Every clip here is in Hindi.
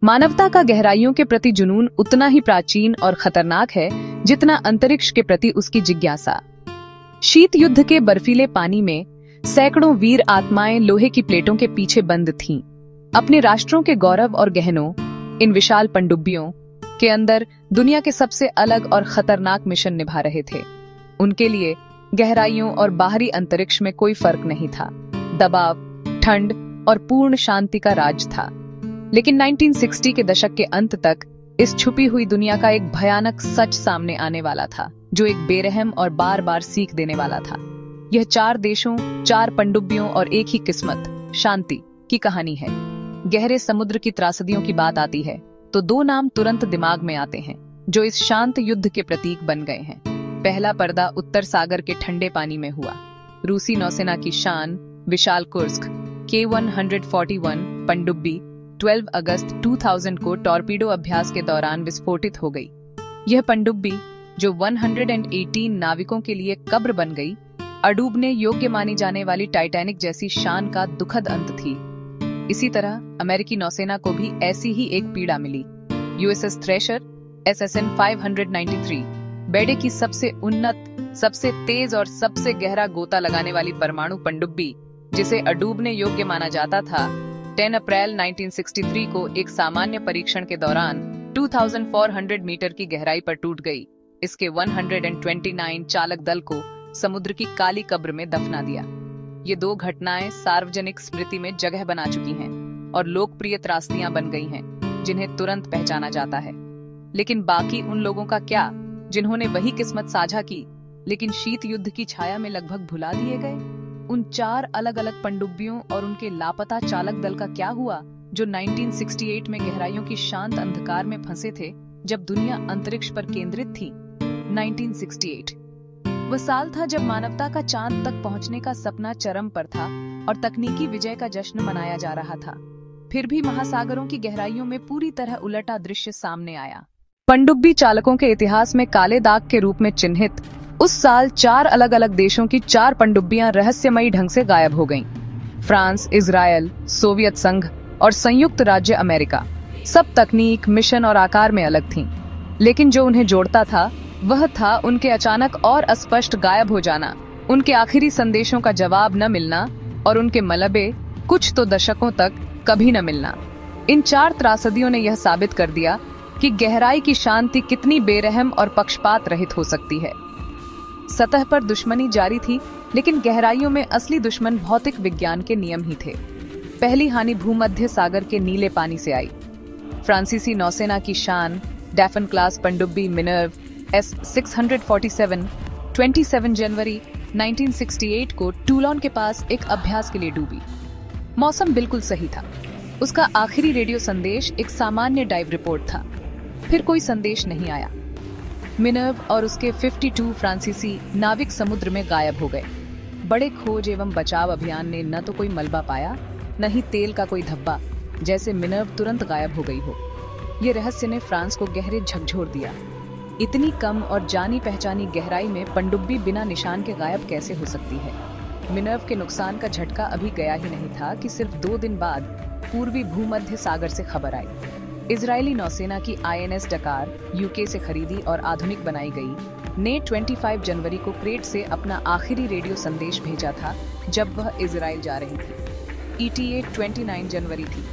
मानवता का गहराइयों के प्रति जुनून उतना ही प्राचीन और खतरनाक है जितना अंतरिक्ष के प्रति उसकी जिज्ञासा। शीत युद्ध के बर्फीले पानी में सैकड़ों वीर आत्माएं लोहे की प्लेटों के पीछे बंद थीं। अपने राष्ट्रों के गौरव और गहनों, इन विशाल पनडुब्बियों के अंदर दुनिया के सबसे अलग और खतरनाक मिशन निभा रहे थे। उनके लिए गहराइयों और बाहरी अंतरिक्ष में कोई फर्क नहीं था। दबाव, ठंड और पूर्ण शांति का राज था। लेकिन 1960 के दशक के अंत तक इस छुपी हुई दुनिया का एक भयानक सच सामने आने वाला था, जो एक बेरहम और बार बार सीख देने वाला था। यह 4 देशों, 4 पनडुब्बियों और एक ही किस्मत, शांति की कहानी है। गहरे समुद्र की त्रासदियों की बात आती है तो 2 नाम तुरंत दिमाग में आते हैं, जो इस शांत युद्ध के प्रतीक बन गए हैं। पहला पर्दा उत्तर सागर के ठंडे पानी में हुआ। रूसी नौसेना की शान विशाल कुर्स्क K-141 पनडुब्बी 12 अगस्त 2000 को टॉर्पीडो अभ्यास के दौरान विस्फोटित हो गई। यह पनडुब्बी, जो 118 नाविकों के लिए कब्र बन गई, अडूबने योग्य मानी जाने वाली टाइटैनिक जैसी शान का दुखद अंत थी। इसी तरह अमेरिकी नौसेना को भी ऐसी ही एक पीड़ा मिली। USS थ्रेशर SSN 593 बेड़े की सबसे उन्नत, सबसे तेज और सबसे गहरा गोता लगाने वाली परमाणु पनडुब्बी, जिसे अडूबने योग्य माना जाता था, 10 अप्रैल 1963 को एक सामान्य परीक्षण के दौरान 2400 मीटर की गहराई पर टूट गई। इसके 129 चालक दल को समुद्र की काली कब्र में दफना दिया। ये 2 घटनाएं सार्वजनिक स्मृति में जगह बना चुकी हैं और लोकप्रिय त्रासदियां बन गई हैं, जिन्हें तुरंत पहचाना जाता है। लेकिन बाकी उन लोगों का क्या, जिन्होंने वही किस्मत साझा की लेकिन शीत युद्ध की छाया में लगभग भुला दिए गए? उन 4 अलग अलग पनडुब्बियों और उनके लापता चालक दल का क्या हुआ, जो 1968 में गहराइयों की शांत अंधकार में फंसे थे जब दुनिया अंतरिक्ष पर केंद्रित थी। 1968 वह साल था जब मानवता का चांद तक पहुंचने का सपना चरम पर था और तकनीकी विजय का जश्न मनाया जा रहा था। फिर भी महासागरों की गहराइयों में पूरी तरह उलटा दृश्य सामने आया। पनडुब्बी चालकों के इतिहास में काले दाग के रूप में चिन्हित उस साल 4 अलग अलग देशों की 4 पनडुब्बियां रहस्यमयी ढंग से गायब हो गईं। फ्रांस, इजराइल, सोवियत संघ और संयुक्त राज्य अमेरिका, सब तकनीक, मिशन और आकार में अलग थीं। लेकिन जो उन्हें जोड़ता था वह था उनके अचानक और अस्पष्ट गायब हो जाना, उनके आखिरी संदेशों का जवाब न मिलना और उनके मलबे कुछ तो दशकों तक कभी न मिलना। इन 4 त्रासदियों ने यह साबित कर दिया कि गहराई की शांति कितनी बेरहम और पक्षपात रहित हो सकती है। सतह पर दुश्मनी जारी थी, लेकिन गहराइयों में असली दुश्मन भौतिक विज्ञान के नियम ही थे। पहली हानि भूमध्य सागर के नीले पानी से आई। फ्रांसीसी नौसेना की शान डैफन क्लास पनडुब्बी मिनर्व S-647 27 जनवरी 1968 को टूलोन के पास एक अभ्यास के लिए डूबी। मौसम बिल्कुल सही था। उसका आखिरी रेडियो संदेश एक सामान्य डाइव रिपोर्ट था। फिर कोई संदेश नहीं आया। मिनर्व और उसके 52 फ्रांसीसी नाविक समुद्र में गायब हो गए। बड़े खोज एवं बचाव अभियान ने न तो कोई मलबा पाया, न ही तेल का कोई धब्बा, जैसे मिनर्व तुरंत गायब हो गई हो। ये रहस्य ने फ्रांस को गहरे झकझोर दिया। इतनी कम और जानी पहचानी गहराई में पनडुब्बी बिना निशान के गायब कैसे हो सकती है? मिनर्व के नुकसान का झटका अभी गया ही नहीं था कि सिर्फ 2 दिन बाद पूर्वी भूमध्य सागर से खबर आई। इजरायली नौसेना की INS डकार, UK से खरीदी और आधुनिक बनाई गई, ने 25 जनवरी को क्रेट से अपना आखिरी रेडियो संदेश भेजा था जब वह इजराइल जा रही थी। ETA 29 जनवरी थी।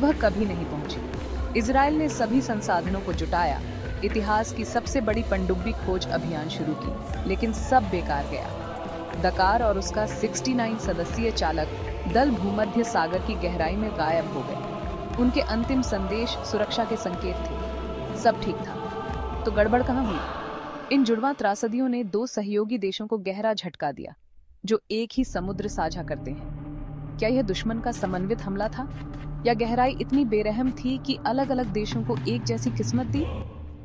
वह कभी नहीं पहुंची। इजराइल ने सभी संसाधनों को जुटाया, इतिहास की सबसे बड़ी पनडुब्बी खोज अभियान शुरू की, लेकिन सब बेकार गया। डकार और उसका 69 सदस्यीय चालक दल भूमध्य सागर की गहराई में गायब हो गए। उनके अंतिम संदेश सुरक्षा के संकेत थे। सब ठीक था, तो गड़बड़ कहाँ हुई? इन जुड़वां त्रासदियों ने 2 सहयोगी देशों को गहरा झटका दिया, जो एक ही समुद्र साझा करते हैं। क्या यह दुश्मन का समन्वित हमला था, या गहराई इतनी बेरहम थी कि अलग अलग देशों को एक जैसी किस्मत दी?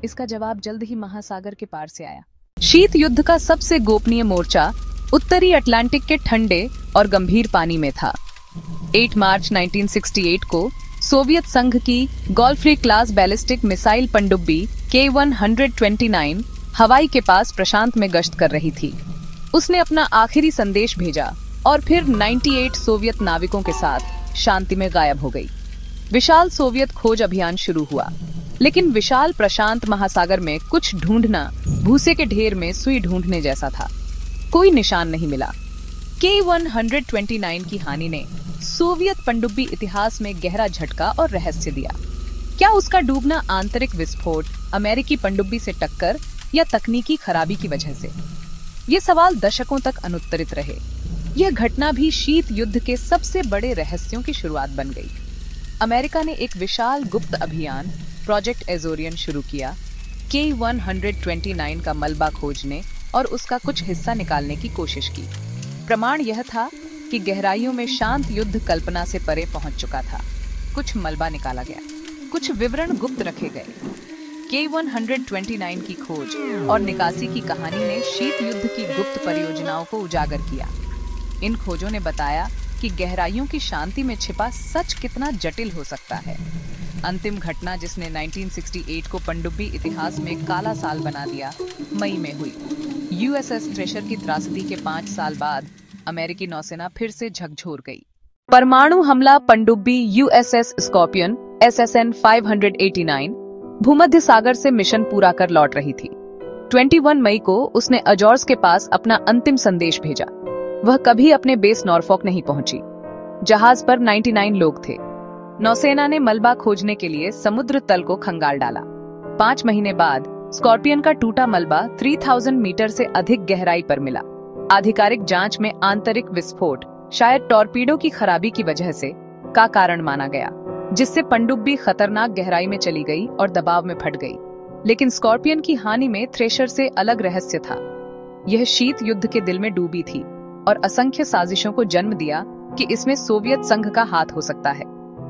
इसका जवाब जल्द ही महासागर के पार से आया। शीत युद्ध का सबसे गोपनीय मोर्चा उत्तरी अटलांटिक के ठंडे और गंभीर पानी में था। 8 मार्च 1968 को सोवियत संघ की गॉल्फ्री क्लास बैलिस्टिक मिसाइल पनडुब्बी K-129 हवाई के पास प्रशांत में गश्त कर रही थी। उसने अपना आखिरी संदेश भेजा और फिर 98 सोवियत नाविकों के साथ शांति में गायब हो गई। विशाल सोवियत खोज अभियान शुरू हुआ, लेकिन विशाल प्रशांत महासागर में कुछ ढूंढना भूसे के ढेर में सुई ढूंढने जैसा था। कोई निशान नहीं मिला। K-129 की हानि ने सोवियत पनडुब्बी इतिहास में गहरा झटका और रहस्य दिया। क्या उसका डूबना आंतरिक विस्फोट, अमेरिकी पनडुब्बी से टक्कर या तकनीकी खराबी की वजह से? ये सवाल दशकों तक अनुत्तरित रहे। यह घटना भी शीत युद्ध के सबसे बड़े रहस्यों की शुरुआत बन गई। अमेरिका ने एक विशाल गुप्त अभियान प्रोजेक्ट एजोरियन शुरू किया, K-129 का मलबा खोजने और उसका कुछ हिस्सा निकालने की कोशिश की। प्रमाण यह था कि गहराइयों में शांत युद्ध कल्पना से परे पहुंच चुका था। कुछ मलबा निकाला गया, कुछ विवरण गुप्त रखे गए। K-129 की खोज और निकासी की कहानी ने शीत युद्ध की गुप्त परियोजनाओं को उजागर किया। इन खोजों ने बताया कि गहराइयों की शांति में छिपा सच कितना जटिल हो सकता है। अंतिम घटना जिसने 1968 को पनडुब्बी इतिहास में काला साल बना दिया, मई में हुई। USS थ्रेशर की त्रासदी के 5 साल बाद अमेरिकी नौसेना फिर से झकझोर गई। परमाणु हमला पनडुब्बी USS स्कॉर्पियन SSN 589 भूमध्य सागर से मिशन पूरा कर लौट रही थी। 21 मई को उसने अजोर्स के पास अपना अंतिम संदेश भेजा। वह कभी अपने बेस नॉर्फॉक नहीं पहुंची। जहाज पर 99 लोग थे। नौसेना ने मलबा खोजने के लिए समुद्र तल को खंगाल डाला। 5 महीने बाद स्कॉर्पियन का टूटा मलबा 3000 मीटर से अधिक गहराई पर मिला। आधिकारिक जांच में आंतरिक विस्फोट, शायद टॉर्पीडो की खराबी की वजह से, का कारण माना गया, जिससे पनडुब्बी खतरनाक गहराई में चली गई और दबाव में फट गई। लेकिन स्कॉर्पियन की हानि में थ्रेशर से अलग रहस्य था। यह शीत युद्ध के दिल में डूबी थी और असंख्य साजिशों को जन्म दिया कि इसमें सोवियत संघ का हाथ हो सकता है।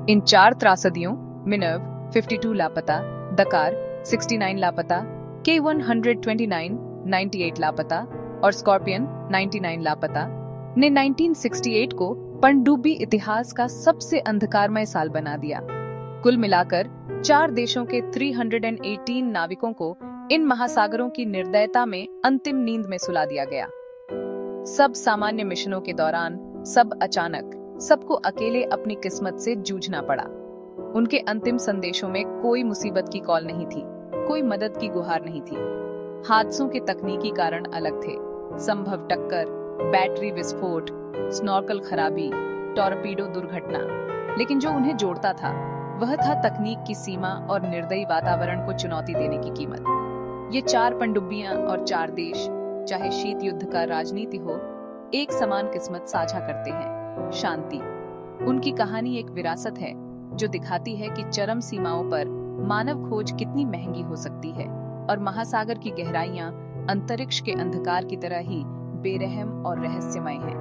इन 4 त्रासदियों, मिनर्व 52 लापता, दकार 69 लापता, K-129 98 लापता और स्कॉर्पियन 99 लापता, ने 1968 को पनडुब्बी इतिहास का सबसे अंधकारमय साल बना दिया। कुल मिलाकर 4 देशों के 318 नाविकों को इन महासागरों की निर्दयता में अंतिम नींद में सुला दिया गया। सब सामान्य मिशनों के दौरान, सब अचानक, सबको अकेले अपनी किस्मत से जूझना पड़ा। उनके अंतिम संदेशों में कोई मुसीबत की कॉल नहीं थी, कोई मदद की गुहार नहीं थी। हादसों के तकनीकी कारण अलग थे, संभव टक्कर, बैटरी विस्फोट, स्नॉर्कल खराबी, टॉर्पीडो दुर्घटना, लेकिन जो उन्हें जोड़ता था वह था तकनीक की सीमा और निर्दयी वातावरण को चुनौती देने की कीमत। ये 4 पनडुब्बियां और 4 देश, चाहे शीत युद्ध का राजनीति हो, एक समान किस्मत साझा करते हैं, शांति। उनकी कहानी एक विरासत है जो दिखाती है कि चरम सीमाओं पर मानव खोज कितनी महंगी हो सकती है और महासागर की गहराइयां अंतरिक्ष के अंधकार की तरह ही बेरहम और रहस्यमय हैं।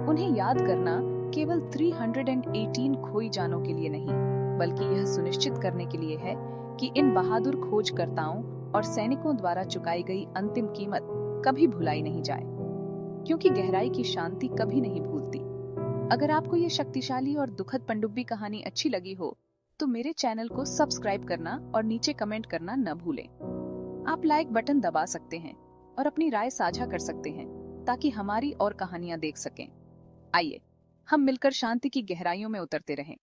उन्हें याद करना केवल 318 खोई जानों के लिए नहीं, बल्कि यह सुनिश्चित करने के लिए है कि इन बहादुर खोजकर्ताओं और सैनिकों द्वारा चुकाई गई अंतिम कीमत कभी भुलाई नहीं जाए, क्योंकि गहराई की शांति कभी नहीं भूलती। अगर आपको ये शक्तिशाली और दुखद पनडुब्बी कहानी अच्छी लगी हो, तो मेरे चैनल को सब्सक्राइब करना और नीचे कमेंट करना न भूलें। आप लाइक बटन दबा सकते हैं और अपनी राय साझा कर सकते हैं ताकि हमारी और कहानियां देख सकें। आइए हम मिलकर शांति की गहराइयों में उतरते रहें।